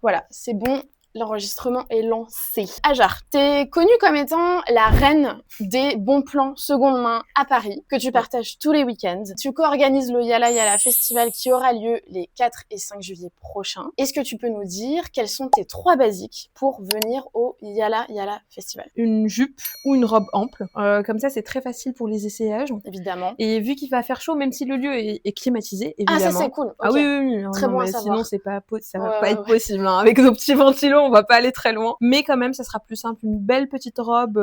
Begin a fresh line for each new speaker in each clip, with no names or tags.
Voilà, c'est bon. L'enregistrement est lancé. Ajar, t'es connue comme étant la reine des bons plans seconde main à Paris, que tu partages tous les week-ends. Tu co-organises le Yala Yala Festival qui aura lieu les 4 et 5 juillet prochains. Est-ce que tu peux nous dire quels sont tes 3 basiques pour venir au Yala Yala Festival?
Une jupe ou une robe ample. Comme ça, c'est très facile pour les essayages.
Évidemment.
Et vu qu'il va faire chaud, même si le lieu est climatisé, évidemment.
Ah, ça, c'est cool. Okay.
Ah oui.
Très bon à savoir.
Sinon, ça va pas être possible. Hein. Avec nos petits ventilos, on va pas aller très loin. Mais quand même, ça sera plus simple. Une belle petite robe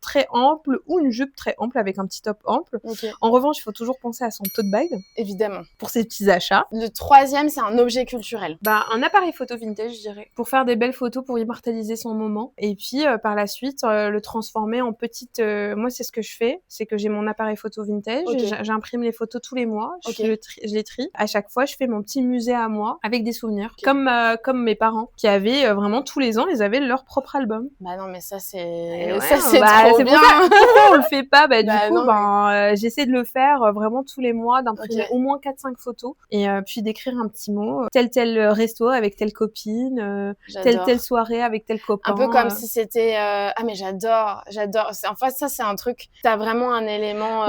très ample ou une jupe très ample avec un petit top ample.
Okay.
En revanche, il faut toujours penser à son tote bag.
Évidemment.
Pour ses petits achats.
Le 3e, c'est un objet culturel.
Un appareil photo vintage, je dirais. Pour faire des belles photos, pour immortaliser son moment. Et puis, par la suite, le transformer en petite... moi, c'est ce que je fais. C'est que j'ai mon appareil photo vintage. Okay. J'imprime les photos tous les mois. Okay. Je les trie. À chaque fois, je fais mon petit musée à moi avec des souvenirs. Okay. Comme mes parents qui avaient vraiment tous les ans, ils avaient leur propre album.
Bah non, mais ça, c'est
ouais,
trop bien.
Pourquoi on le fait pas? Du coup, j'essaie de le faire vraiment tous les mois, d'imprimer au moins 4-5 photos et puis d'écrire un petit mot. Tel resto avec telle copine, telle soirée avec tel copain.
Un peu comme si c'était... Ah, mais j'adore. En fait, ça, c'est un truc... T'as vraiment un élément,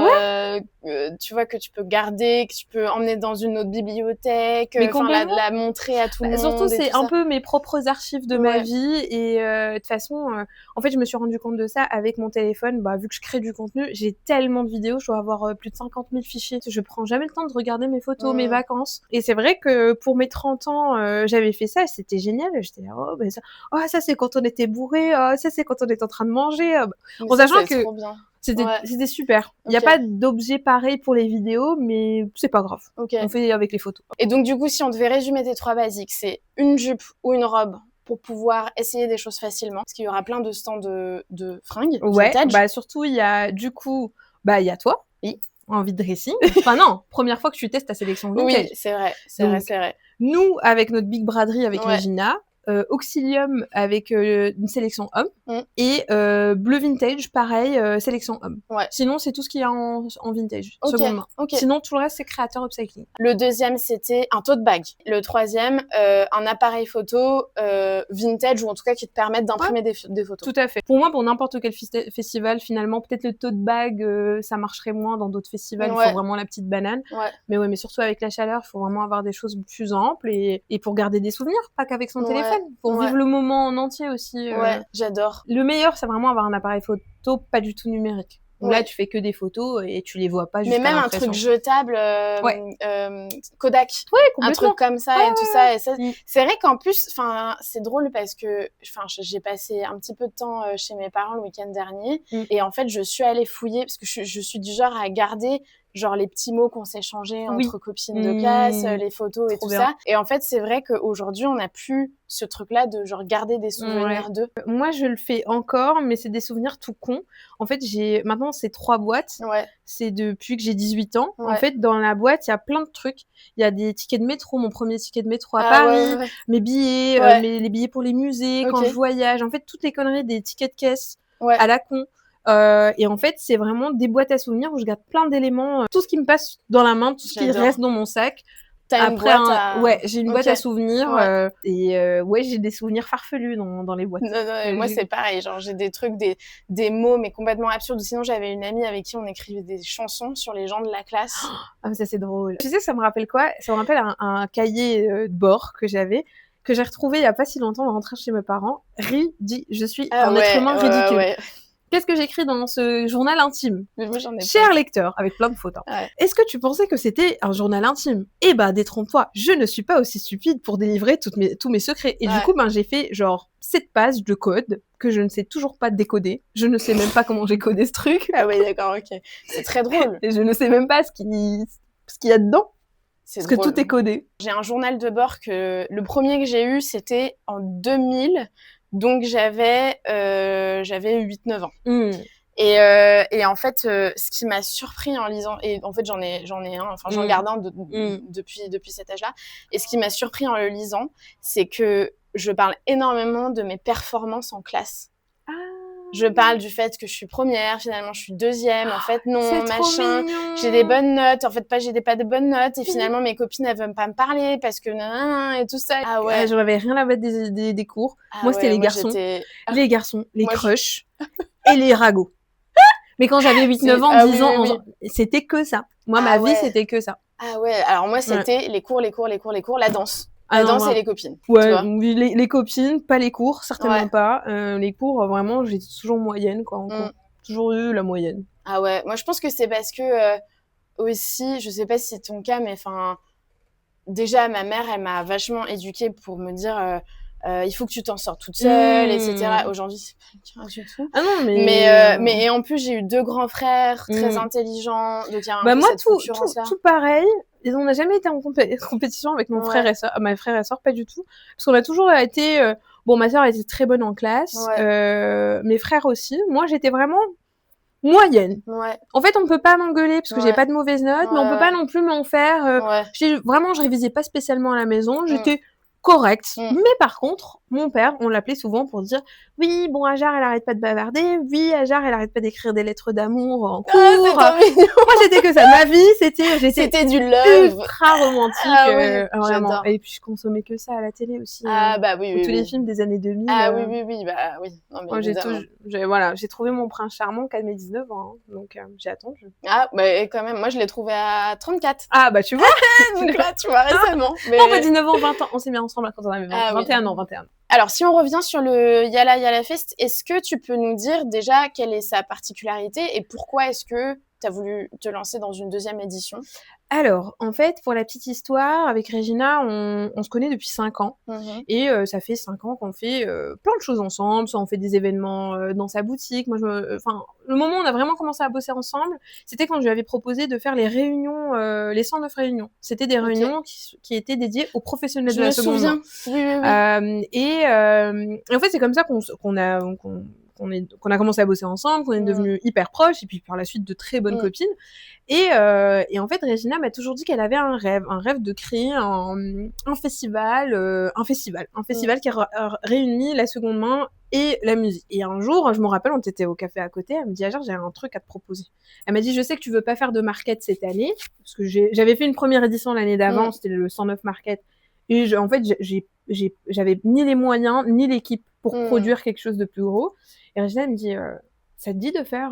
tu vois, que tu peux garder, que tu peux emmener dans une autre bibliothèque, la montrer à tout le monde.
Surtout, c'est un peu mes propres archives de ma vie et de toute façon, en fait, je me suis rendu compte de ça avec mon téléphone. Vu que je crée du contenu, j'ai tellement de vidéos, je dois avoir plus de 50 000 fichiers. Je prends jamais le temps de regarder mes photos, mes vacances. Et c'est vrai que pour mes 30 ans, j'avais fait ça, c'était génial. J'étais là, ça c'est quand on était bourré, ça c'est quand on était en train de manger. En sachant que c'était super. Il n'y a pas d'objet pareil pour les vidéos, mais c'est pas grave. On fait avec les photos.
Et donc, du coup, si on devait résumer tes 3 basiques, c'est une jupe ou une robe pour pouvoir essayer des choses facilement. Parce qu'il y aura plein de stands de fringues.
Ouais, surtout, il y a il y a toi.
Oui.
Envie de dressing. Enfin non, première fois que tu testes ta sélection vintage.
Oui, c'est vrai.
Nous, avec notre big braderie avec Regina, Auxilium avec une sélection homme et Bleu Vintage, pareil, sélection homme. Ouais. Sinon, c'est tout ce qu'il y a en vintage, seconde main. Sinon, tout le reste, c'est créateur upcycling.
Le 2e, c'était un tote bag. Le 3e, un appareil photo vintage ou en tout cas qui te permettent d'imprimer des photos.
Tout à fait. Pour moi, pour n'importe quel festival, finalement, peut-être le tote bag, ça marcherait moins dans d'autres festivals. Il faut vraiment la petite banane. Ouais. Mais surtout avec la chaleur, il faut vraiment avoir des choses plus amples et pour garder des souvenirs, pas qu'avec son téléphone. Pour vivre le moment en entier aussi.
Ouais, j'adore.
Le meilleur, c'est vraiment avoir un appareil photo pas du tout numérique. Donc là, tu fais que des photos et tu les vois pas jusqu'à
l'impression. Mais même un truc jetable, Kodak.
Ouais,
un truc comme ça et tout ça. Et ça c'est vrai qu'en plus, c'est drôle parce que j'ai passé un petit peu de temps chez mes parents le week-end dernier. Et en fait, je suis allée fouiller parce que je suis du genre à garder genre les petits mots qu'on s'échangeait entre copines de classe, les photos et tout ça. Et en fait, c'est vrai qu'aujourd'hui, on n'a plus ce truc-là de genre garder des souvenirs d'eux.
Moi, je le fais encore, mais c'est des souvenirs tout cons. En fait, maintenant, c'est 3 boîtes.
Ouais.
C'est depuis que j'ai 18 ans. En fait, dans la boîte, il y a plein de trucs. Il y a des tickets de métro, mon premier ticket de métro à Paris, mes billets, les billets pour les musées, quand je voyage. En fait, toutes les conneries des tickets de caisse à la con. Et en fait, c'est vraiment des boîtes à souvenirs où je garde plein d'éléments, tout ce qui me passe dans la main, tout ce qui reste dans mon sac. J'ai une boîte à souvenirs et j'ai des souvenirs farfelus dans les boîtes.
Non, moi c'est pareil, genre j'ai des trucs, des mots mais complètement absurdes. Sinon j'avais une amie avec qui on écrivait des chansons sur les gens de la classe.
Ah mais ça c'est drôle. Tu sais, ça me rappelle quoi? Ça me rappelle un cahier de bord que j'ai retrouvé il y a pas si longtemps en rentrant chez mes parents. Je suis un être humain ridicule. Qu'est-ce que j'écris dans ce journal intime?
Moi, j'en ai
Cher lecteur, avec plein de photos. Est-ce que tu pensais que c'était un journal intime? Détrompe-toi, je ne suis pas aussi stupide pour délivrer tous mes secrets. Et du coup, j'ai fait genre 7 pages de code que je ne sais toujours pas décoder. Je ne sais même pas comment j'ai codé ce truc.
Ah oui, d'accord, ok. C'est très drôle.
Et je ne sais même pas ce qu'il y a dedans. Parce que tout est codé.
J'ai un journal de bord le premier que j'ai eu, c'était en 2000. Donc j'avais 8-9 ans. Et en fait, ce qui m'a surpris en lisant, et en fait j'en ai un, enfin j'en garde un depuis cet âge-là, et ce qui m'a surpris en le lisant, c'est que je parle énormément de mes performances en classe. Je parle du fait que je suis première, finalement je suis deuxième, en fait non,
c'est
machin. J'ai des bonnes notes, en fait pas pas de bonnes notes et finalement mes copines elles veulent pas me parler parce que nanana et tout ça. Ah ouais.
Je n'avais rien à battre des cours. Moi c'était les garçons, les crushs et les ragots. Mais quand j'avais 8-9 ans, 10 ans, c'était que ça. Moi ma vie c'était que ça.
Ah ouais, alors moi c'était les cours, la danse. La danse et les copines.
Ouais, les copines, pas les cours, certainement pas. Les cours, vraiment, j'étais toujours moyenne, quoi. Toujours eu la moyenne.
Ah ouais, moi je pense que c'est parce que aussi, je sais pas si c'est ton cas, mais enfin, déjà ma mère, elle m'a vachement éduquée pour me dire il faut que tu t'en sors toute seule, etc. Aujourd'hui, c'est pas le cas du tout.
Ah non,
mais et en plus, j'ai eu 2 grands frères très intelligents, donc il y a un peu
moi,
cette concurrence-là.
tout pareil. On n'a jamais été en compétition avec mes frères et sœurs, pas du tout. Parce qu'on a toujours été... ma sœur était très bonne en classe, mes frères aussi. Moi, j'étais vraiment moyenne. En fait, on peut pas m'engueuler parce que j'ai pas de mauvaises notes, mais on peut pas non plus m'en faire. Vraiment, je révisais pas spécialement à la maison. J'étais correcte. Mais par contre, mon père, on l'appelait souvent pour dire oui, bon, Hajar, elle arrête pas de bavarder. Oui, Hajar, elle arrête pas d'écrire des lettres d'amour en cours. Moi, j'étais que ça. Ma vie,
c'était du love.
Ultra romantique. Vraiment.
J'adore.
Et puis, je consommais que ça à la télé aussi.
Oui.
Tous les films des années 2000.
Oui. Non, mais
moi, j'ai trouvé mon prince charmant qu'à mes 19 ans. Donc, j'ai attendu.
Ah, quand même. Moi, je l'ai trouvé à 34.
Ah, tu vois.
Donc là, tu vois, récemment.
Non, pas 19 ans, 20 ans. On s'est mis ensemble quand on avait 21 ans.
Alors, si on revient sur le Yalla Yalla Fest, est-ce que tu peux nous dire déjà quelle est sa particularité et pourquoi est-ce que tu as voulu te lancer dans une 2e édition ?
Alors, en fait, pour la petite histoire, avec Regina, on se connaît depuis 5 ans. Et ça fait 5 ans qu'on fait plein de choses ensemble. Soit on fait des événements dans sa boutique. Moi, le moment où on a vraiment commencé à bosser ensemble, c'était quand je lui avais proposé de faire les réunions, les 109 réunions. C'était des réunions qui étaient dédiées aux professionnels de la seconde main.
Je me souviens.
Et en fait, c'est comme ça qu'on a commencé à bosser ensemble, qu'on est devenus hyper proches, et puis par la suite de très bonnes copines. Et en fait, Regina m'a toujours dit qu'elle avait un rêve de créer un festival qui réunit la seconde main et la musique. Et un jour, je me rappelle, on était au café à côté, elle me dit « Hajar, j'ai un truc à te proposer ». Elle m'a dit « Je sais que tu veux pas faire de market cette année », parce que j'avais fait une première édition l'année d'avant, c'était le 109 market, et en fait, j'avais ni les moyens, ni l'équipe pour produire quelque chose de plus gros. Et Regina me dit ça te dit de faire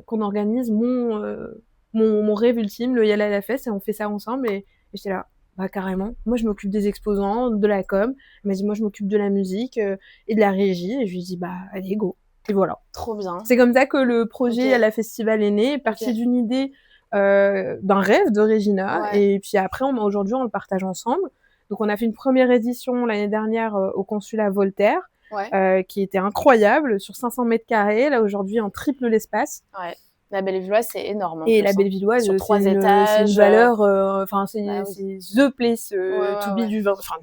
qu'on organise mon rêve ultime, le Yalla Yalla Fest, et on fait ça ensemble. Et j'étais là, carrément. Moi, je m'occupe des exposants, de la com. Elle m'a dit, moi, je m'occupe de la musique et de la régie. Et je lui ai dit, allez, go. Et voilà.
Trop bien.
C'est comme ça que le projet Yalla Festival est né, parti d'une idée, d'un rêve de Regina. Et puis après, aujourd'hui, on le partage ensemble. Donc, on a fait une première édition l'année dernière au consulat Voltaire. Qui était incroyable, sur 500 mètres carrés. Là, aujourd'hui, on triple l'espace.
Ouais. La Bellevilloise, c'est énorme.
Et la Bellevilloise,
sur 3 étages.
C'est une valeur, c'est the place to be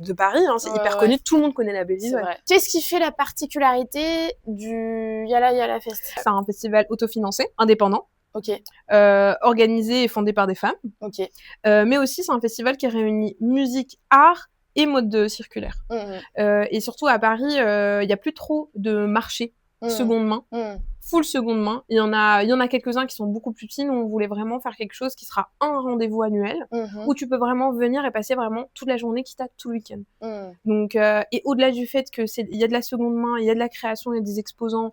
de Paris. C'est hyper connu. Tout le monde connaît la Bellevilloise.
Qu'est-ce qui fait la particularité du Yalla Yalla Fest ?
C'est un festival autofinancé, indépendant. Organisé et fondé par des femmes. Mais aussi, c'est un festival qui réunit musique, art et mode circulaire. Et surtout, à Paris, il y a plus trop de marchés seconde main, full seconde main. Il y en a quelques-uns qui sont beaucoup plus petits. Nous, on voulait vraiment faire quelque chose qui sera un rendez-vous annuel où tu peux vraiment venir et passer vraiment toute la journée, quitte à tout le week-end. Donc, et au-delà du fait que il y a de la seconde main, il y a de la création, il y a des exposants,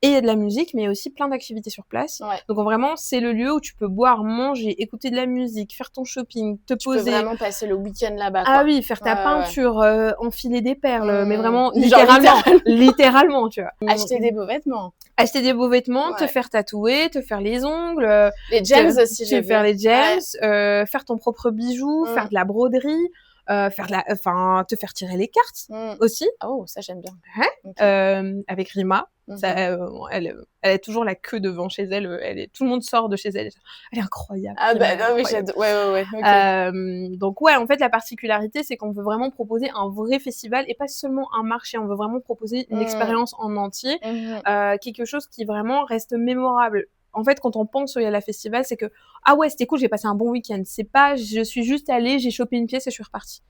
et il y a de la musique, mais il y a aussi plein d'activités sur place. Donc vraiment, c'est le lieu où tu peux boire, manger, écouter de la musique, faire ton shopping, te poser. Tu
peux vraiment passer le week-end là-bas.
Ah oui, faire ta peinture, enfiler des perles, mais vraiment littéralement, tu vois.
Acheter des beaux vêtements.
Te faire tatouer, te faire les ongles.
Les gems aussi, j'ai vu.
Faire les gems, faire ton propre bijou, faire de la broderie. Te faire tirer les cartes aussi.
Oh, ça j'aime bien.
Avec Rima, elle a toujours la queue devant chez elle. Tout le monde sort de chez elle. Elle est incroyable.
J'adore. Ouais.
Donc en fait la particularité c'est qu'on veut vraiment proposer un vrai festival et pas seulement un marché. On veut vraiment proposer une expérience en entier, quelque chose qui vraiment reste mémorable. En fait, quand on pense au Yalla Festival, c'est que ah ouais, c'était cool, j'ai passé un bon week-end. C'est pas, je suis juste allée, j'ai chopé une pièce et je suis repartie.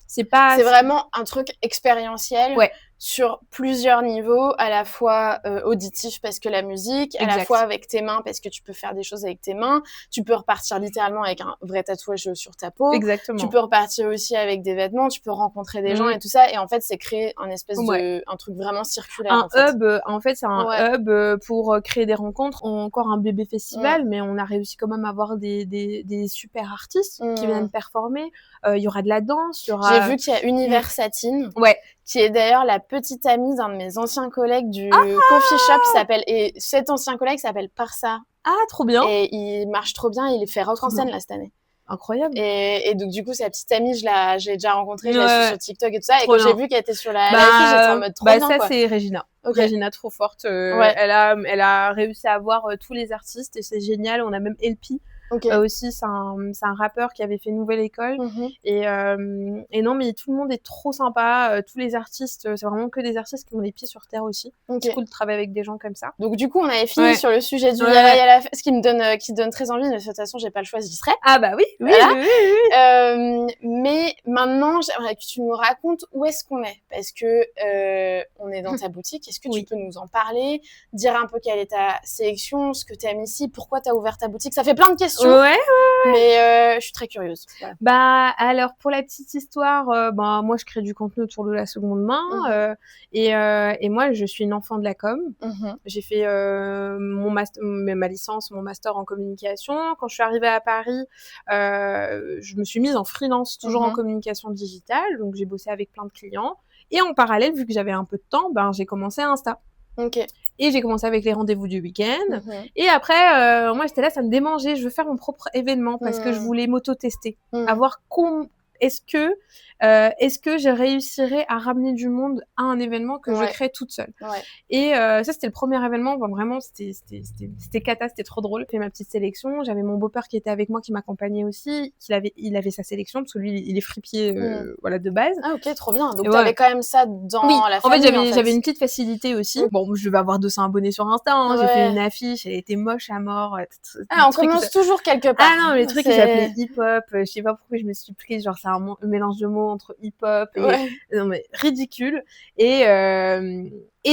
C'est vraiment un truc expérientiel. sur plusieurs niveaux, à la fois auditif parce que la musique, à la fois avec tes mains parce que tu peux faire des choses avec tes mains, tu peux repartir littéralement avec un vrai tatouage sur ta peau, tu peux repartir aussi avec des vêtements, tu peux rencontrer des gens et tout ça, et en fait c'est créer un espèce de un truc vraiment circulaire.
En fait c'est un hub pour créer des rencontres. Encore un bébé festival, mais on a réussi quand même à avoir des super artistes qui viennent performer. Il y aura de la danse, il y aura...
J'ai vu qu'il y a Univers Satine, qui est d'ailleurs la petite amie d'un de mes anciens collègues du coffee shop, et cet ancien collègue s'appelle Parsa.
Ah, trop bien.
Et il marche trop bien, il fait rock en scène là cette année.
Incroyable.
Et donc du coup sa petite amie, j'ai déjà rencontrée, je l'ai suivie sur TikTok et tout ça, et quand j'ai vu qu'elle était sur la fiche, j'étais en mode trop bien,
ça
quoi.
c'est Regina. Regina, trop forte. Elle a réussi à avoir tous les artistes et c'est génial. On a même LP. Aussi, c'est un rappeur qui avait fait Nouvelle École. Et non, mais tout le monde est trop sympa. Tous les artistes, c'est vraiment que des artistes qui ont les pieds sur terre aussi. C'est cool de travailler avec des gens comme ça.
Donc du coup, on avait fini sur le sujet du Yalla Yalla, ce qui donne très envie, mais de toute façon, j'ai pas le choix, j'y serai.
Ah bah oui.
Mais maintenant, j'aimerais que tu nous racontes où est-ce qu'on est, parce que on est dans ta boutique. Est-ce que tu peux nous en parler, dire un peu quelle est ta sélection, ce que tu aimes ici, pourquoi tu as ouvert ta boutique? Ça fait plein de questions. Mais je suis très curieuse. Voilà.
Bah alors pour la petite histoire, moi je crée du contenu autour de la seconde main et moi je suis une enfant de la com. J'ai fait ma licence, mon master en communication. Quand je suis arrivée à Paris, je me suis mise en freelance, toujours en communication digitale. Donc j'ai bossé avec plein de clients et en parallèle, vu que j'avais un peu de temps, j'ai commencé Insta. Et j'ai commencé avec les rendez-vous du week-end. Et après, moi, j'étais là, ça me démangeait. Je veux faire mon propre événement parce que je voulais m'auto-tester. À voir est-ce que je réussirais à ramener du monde à un événement que je crée toute seule. Et ça, c'était le premier événement. Vraiment, c'était cata, c'était trop drôle. J'ai fait ma petite sélection. J'avais mon beau-père qui était avec moi, qui m'accompagnait aussi. Il avait sa sélection parce que lui, il est fripier de base.
Ah ok, trop bien. Donc t'avais quand même ça dans la famille.
En fait, j'avais une petite facilité aussi. Bon, je vais avoir 200 abonnés sur Insta. J'ai fait une affiche, elle était moche à mort.
On commence toujours quelque part.
Ah non, mais les trucs, ils s'appelaient hip-hop. Je sais pas pourquoi je me suis prise. Genre, c'est un mélange de mots entre hip-hop et... Non, mais ridicule. Et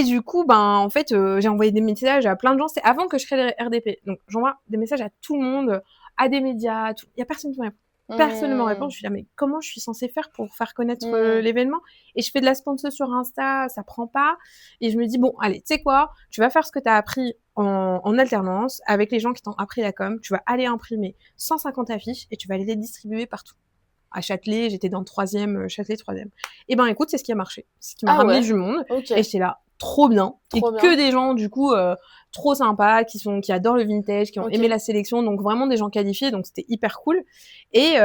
du coup, en fait, j'ai envoyé des messages à plein de gens. C'était avant que je crée les RDP. Donc, j'envoie des messages à tout le monde, à des médias, il y a personne qui me répond. Personne ne me répond. Je suis là, mais comment je suis censée faire pour faire connaître l'événement? Et je fais de la sponsor sur Insta, ça prend pas. Et je me dis, bon, allez, tu sais quoi? Tu vas faire ce que tu as appris en alternance avec les gens qui t'ont appris la com. Tu vas aller imprimer 150 affiches et tu vas aller les distribuer partout. À Châtelet, j'étais dans le 3e, Châtelet 3e. Et écoute, c'est ce qui a marché. C'est ce qui m'a ramené du monde. Et j'étais là, trop bien. Que des gens, du coup, trop sympas, qui adorent le vintage, qui ont aimé la sélection, donc vraiment des gens qualifiés, donc c'était hyper cool. Et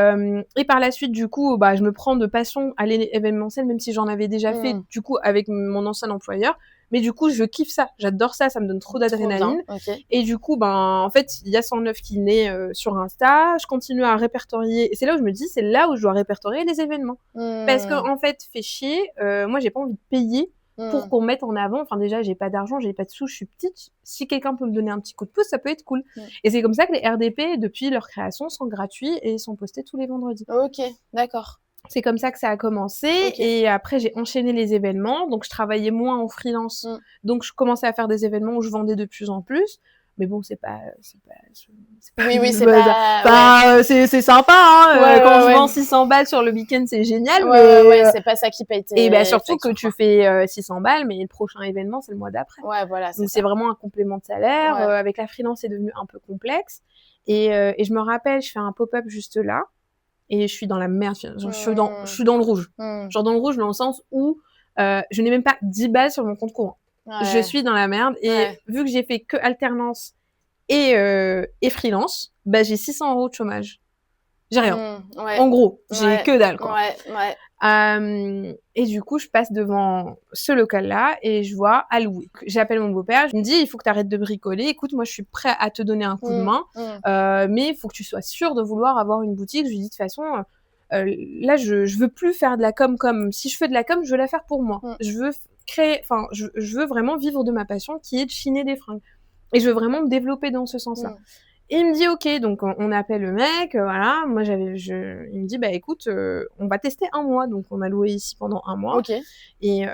par la suite, du coup, je me prends de passion à l'événementiel, même si j'en avais déjà fait, du coup, avec mon ancien employeur. Mais du coup, je kiffe ça. J'adore ça. Ça me donne trop d'adrénaline. Et du coup, en fait, il y a 109 qui naît sur Insta. Je continue à répertorier. Et c'est là où je me dis, c'est là où je dois répertorier les événements. Parce que, en fait, fait chier. Moi, j'ai pas envie de payer pour qu'on mette en avant. Enfin, déjà, j'ai pas d'argent, j'ai pas de sous, je suis petite. Si quelqu'un peut me donner un petit coup de pouce, ça peut être cool. Et c'est comme ça que les RDP, depuis leur création, sont gratuits et sont postés tous les vendredis.
Ok, d'accord.
C'est comme ça que ça a commencé. Et après, j'ai enchaîné les événements. Donc, je travaillais moins en freelance. Donc, je commençais à faire des événements où je vendais de plus en plus. Mais bon, c'est sympa, hein. Quand je vends 600 balles sur le week-end, c'est génial.
Mais c'est pas ça qui paye tes...
Et surtout que tu fais 600 balles, mais le prochain événement, c'est le mois d'après. Donc, c'est vraiment un complément de salaire. Avec la freelance, c'est devenu un peu complexe. Et je me rappelle, je fais un pop-up juste là. Et je suis dans la merde. Genre, je suis dans le rouge. Genre dans le rouge dans le sens où je n'ai même pas 10 balles sur mon compte courant. Je suis dans la merde. Et vu que j'ai fait que alternance et freelance, j'ai 600 € de chômage. J'ai rien. En gros, j'ai que dalle, quoi. Et du coup, je passe devant ce local-là et je vois à louer. J'appelle mon beau-père, je me dis, il faut que tu arrêtes de bricoler. Écoute, moi, je suis prêt à te donner un coup de main, mais il faut que tu sois sûr de vouloir avoir une boutique. Je lui dis, de toute façon, là, je veux plus faire de la com comme... Si je fais de la com, je veux la faire pour moi. Je veux je veux vraiment vivre de ma passion qui est de chiner des fringues. Et je veux vraiment me développer dans ce sens-là. Et il me dit ok, donc on appelle le mec, voilà. Moi il me dit bah écoute, on va tester 1 mois, donc on a loué ici pendant 1 mois.
Ok.
Et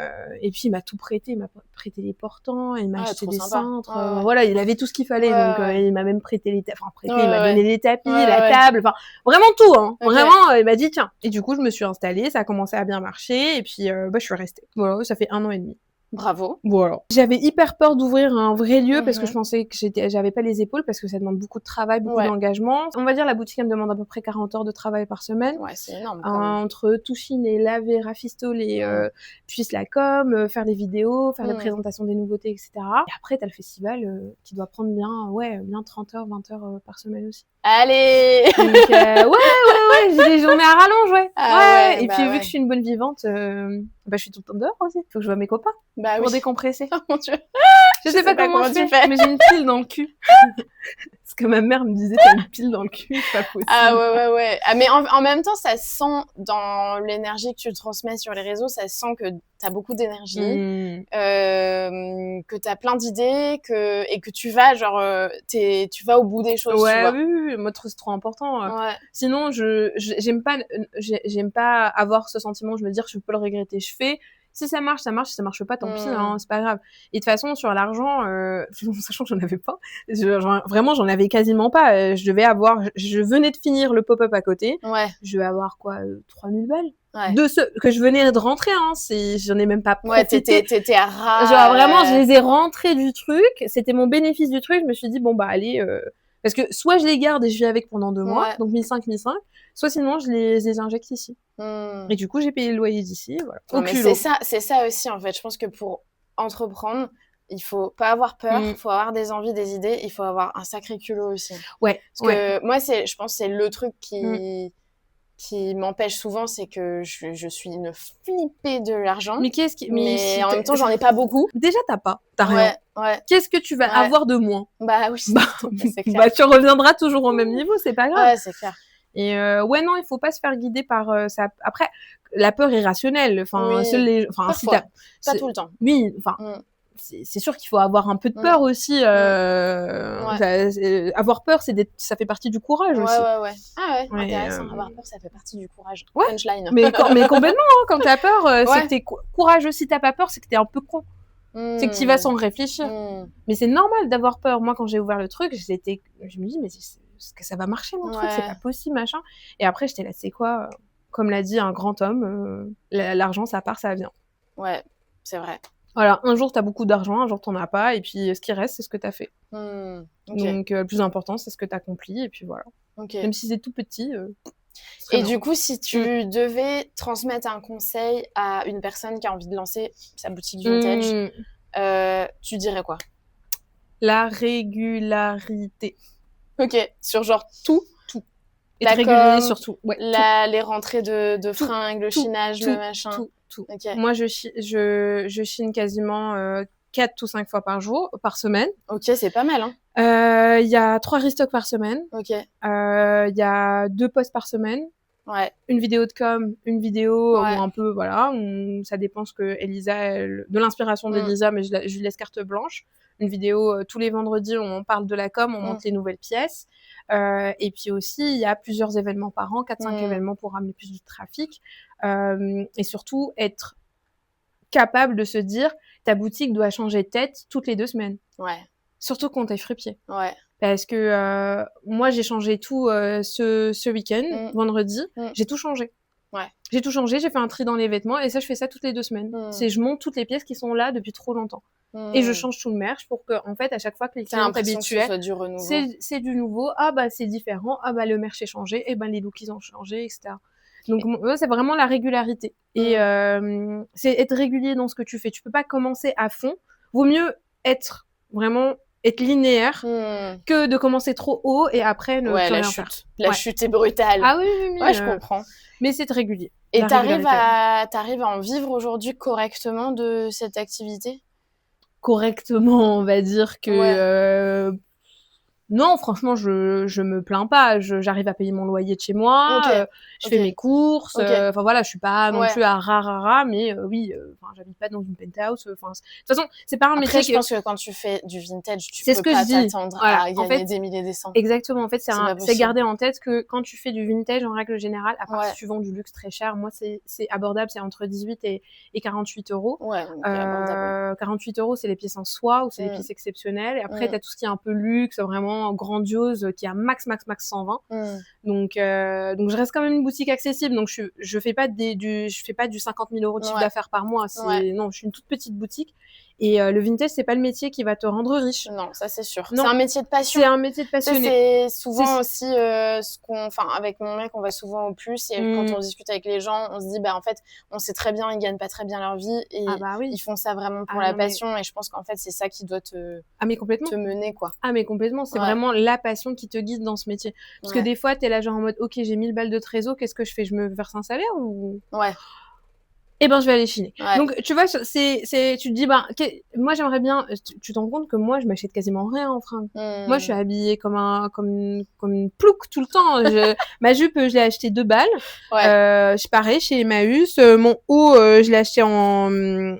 puis il m'a tout prêté, il m'a prêté les portants, il m'a acheté
trop
des
sympa.
cintres, voilà, il avait tout ce qu'il fallait, donc il m'a même prêté il m'a donné les tapis, la table, enfin vraiment tout, hein. Vraiment, il m'a dit tiens. Et du coup je me suis installée, ça a commencé à bien marcher, et puis je suis restée. Voilà, ça fait 1 an et demi.
Bravo.
Voilà. J'avais hyper peur d'ouvrir un vrai lieu parce que je pensais que j'avais pas les épaules parce que ça demande beaucoup de travail, beaucoup d'engagement. On va dire la boutique elle me demande à peu près 40 heures de travail par semaine.
Ouais, c'est énorme.
Entre tout chiner, laver, rafistoler, puis la com, faire des vidéos, faire des présentations des nouveautés, etc. Et après t'as le festival qui doit prendre bien 30 heures, 20 heures par semaine aussi.
Allez.
Donc ouais, j'ai des journées à rallonge, ouais. Et puis vu que je suis une bonne vivante, je suis tout le temps dehors aussi. Faut que je vois mes copains pour décompresser.
Oh mon Dieu.
Je sais pas comment tu fais, mais j'ai une pile dans le cul. Parce que ma mère me disait t'as une pile dans le cul, c'est pas possible.
Ah ouais. Ah, mais en même temps, ça se sent dans l'énergie que tu transmets sur les réseaux, ça se sent que t'as beaucoup d'énergie, que t'as plein d'idées, et que tu vas tu vas au bout des choses.
Ouais,
tu vois.
oui, moi c'est trop important. Sinon, j'aime pas avoir ce sentiment, je me dire je peux le regretter, je fais. Si ça marche, ça marche. Si ça marche pas, tant pis, hein, c'est pas grave. Et de toute façon, sur l'argent, sachant que j'en avais pas, vraiment, j'en avais quasiment pas. Je venais de finir le pop-up à côté.
Ouais.
Je vais avoir 3000 balles. Ouais. De ceux que je venais de rentrer, hein, j'en ai même pas profité.
Ouais, t'étais à ras.
Genre vraiment, je les ai rentrés du truc. C'était mon bénéfice du truc. Je me suis dit bon bah allez, parce que soit je les garde et je vis avec pendant 2 mois, donc 1500, soit sinon je les injecte ici. Et du coup, j'ai payé le loyer d'ici, voilà.
Non, mais c'est ça aussi en fait. Je pense que pour entreprendre, il faut pas avoir peur, il faut avoir des envies, des idées, il faut avoir un sacré culot aussi.
Ouais.
Parce que moi, je pense que c'est le truc qui m'empêche souvent, c'est que je suis une flippée de l'argent. Mais en même temps, j'en ai pas beaucoup.
Déjà, t'as rien.
Ouais.
Qu'est-ce que tu vas avoir de moins?
Bah oui, c'est clair.
Bah tu reviendras toujours au même niveau, c'est pas grave.
Ouais, c'est clair.
Et non, il faut pas se faire guider par ça. Après, la peur est rationnelle. Enfin,
parfois, pas tout le temps.
Oui, enfin. C'est sûr qu'il faut avoir un peu de peur aussi. Avoir peur, ça fait partie du courage aussi.
Ouais. Ah ouais, intéressant. Avoir peur, ça fait partie du courage.
Ouais.
Punchline.
Mais complètement, hein, quand t'as peur, c'est que t'es courageux. Si t'as pas peur, c'est que t'es un peu con. C'est que t'y vas sans réfléchir. Mais c'est normal d'avoir peur. Moi, quand j'ai ouvert le truc, je me dis, mais est-ce que ça va marcher mon truc? C'est pas possible, machin. Et après, j'étais là, c'est quoi? Comme l'a dit un grand homme, l'argent, ça part, ça vient.
Ouais, c'est vrai.
Voilà, un jour t'as beaucoup d'argent, un jour t'en as pas, et puis ce qui reste, c'est ce que t'as fait. Donc le plus important, c'est ce que t'as accompli, et puis voilà. Même si c'est tout petit.
Et du coup, si tu devais transmettre un conseil à une personne qui a envie de lancer sa boutique vintage, tu dirais quoi?
La régularité.
Ok, sur genre tout.
Être régulier surtout. Ouais,
les rentrées de fringues, le chinage, le machin.
Tout. Okay. Moi, je chine quasiment 4 ou 5 fois par semaine.
Ok, c'est pas mal, hein.
Il y a 3 restocks par semaine.
Ok.
Il y a 2 posts par semaine.
Ouais.
Une vidéo de com, une vidéo où un peu, voilà, ça dépend ce que Elisa, de l'inspiration d'Elisa, mais je lui laisse carte blanche. Une vidéo tous les vendredis où on parle de la com, on monte les nouvelles pièces. Et puis aussi, il y a plusieurs événements par an, 4-5 événements pour ramener plus de trafic. Et surtout, être capable de se dire, ta boutique doit changer de tête toutes les 2 semaines.
Ouais.
Surtout quand t'es fripier.
Ouais.
Parce que moi, j'ai changé tout ce week-end, vendredi. J'ai tout changé.
Ouais.
J'ai tout changé, j'ai fait un tri dans les vêtements et ça, je fais ça toutes les 2 semaines. Je monte toutes les pièces qui sont là depuis trop longtemps. Et je change tout le merch pour que, en fait, à chaque fois que les clients t'habituent, c'est du nouveau. Ah bah c'est différent. Ah bah le merch est changé. Et ben les looks ils ont changé, etc. Donc c'est vraiment la régularité. Et c'est être régulier dans ce que tu fais. Tu peux pas commencer à fond. Vaut mieux être linéaire que de commencer trop haut et après ne plus rien faire.
La chute est brutale.
Ah oui.
Ouais, je comprends.
Mais c'est régulier.
Et t'arrives à en vivre aujourd'hui correctement de cette activité?
Correctement, on va dire que Non, franchement, je me plains pas. J'arrive à payer mon loyer de chez moi. Je fais mes courses. Enfin voilà, je suis pas non plus à rare, mais oui. Enfin, j'habite pas dans une penthouse. Enfin, de toute façon, c'est pas un métier.
Après, je pense que quand tu fais du vintage, tu peux pas t'attendre à gagner des milliers des cents.
Exactement. En fait, c'est garder en tête que quand tu fais du vintage, en règle générale, à part si tu vends du luxe très cher, moi c'est abordable, c'est entre 18 et 48 euros.
Ouais, abordable.
48 euros, c'est les pièces en soie ou c'est les pièces exceptionnelles. Et après, t'as tout ce qui est un peu luxe, vraiment grandiose, qui a max 120. Donc je reste quand même une boutique accessible. Donc je fais pas du 50 000 euros de chiffre d'affaires par mois. Non, je suis une toute petite boutique. Et le vintage, c'est pas le métier qui va te rendre riche.
Non, ça c'est sûr. C'est un métier de passion.
C'est un métier de passionné.
C'est souvent aussi avec mon mec, on va souvent au plus et quand on discute avec les gens, on se dit en fait, on sait très bien, ils gagnent pas très bien leur vie et ils font ça vraiment pour la passion et je pense qu'en fait, c'est ça qui doit te mener quoi.
Ah mais complètement, c'est vraiment la passion qui te guide dans ce métier. Parce que des fois, t'es là genre en mode OK, j'ai 1000 balles de trésor, qu'est-ce que je fais ? Je me verse un salaire ou eh ben je vais aller chiner. Donc tu vois, tu te dis moi j'aimerais bien, tu te rends compte que moi je m'achète quasiment rien en fringues. Moi je suis habillée comme une plouc tout le temps. Ma jupe je l'ai achetée 2 balles. Je parais chez Emmaüs, mon haut je l'ai acheté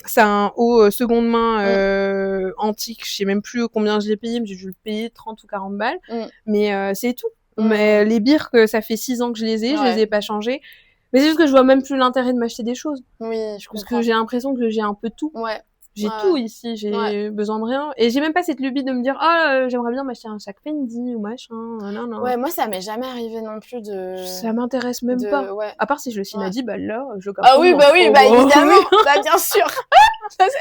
c'est un haut seconde main antique, je sais même plus combien je l'ai payé, mais j'ai dû le payer 30 ou 40 balles. Mais c'est tout. Mais les birques, ça fait 6 ans que je les ai pas changées. Mais c'est juste que je vois même plus l'intérêt de m'acheter des choses.
Oui, je comprends.
Parce que j'ai l'impression que j'ai un peu tout. J'ai tout ici, j'ai besoin de rien. Et j'ai même pas cette lubie de me dire j'aimerais bien m'acheter un sac Fendi ou machin. Non.
Ouais, moi ça m'est jamais arrivé non plus de...
Ça m'intéresse même pas. À part si je le signe à 10 balles là, je garde.
Ah oui, évidemment, bien sûr.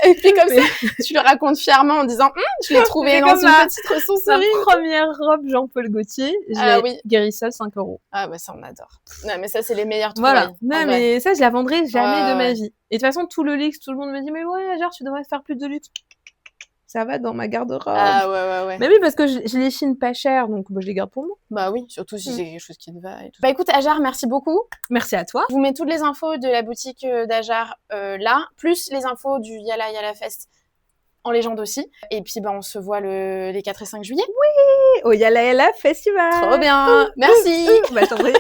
Et puis comme ça, tu le racontes fièrement en disant je l'ai trouvé dans une petite ressourcerie.
Ma première robe Jean-Paul Gaultier, Guérissol 5 euros.
Ah bah ça on adore. Non mais ça c'est les meilleurs trouvailles.
Non mais ça je la vendrai jamais de ma vie. Et de toute façon tout le luxe, tout le monde me dit mais genre tu devrais faire plus de luxe. Ça va dans ma garde-robe.
Ah ouais.
Mais oui, parce que je les chine pas cher, donc je les garde pour moi.
Bah oui, surtout si c'est quelque chose qui te va et tout. Bah écoute, Hajar, merci beaucoup.
Merci à toi.
Je vous mets toutes les infos de la boutique d'Hajar là, plus les infos du Yala Fest en légende aussi. Et puis on se voit les 4 et 5 juillet.
Oui, au Yala Festival.
Trop bien. Merci.
Bah je t'en prie.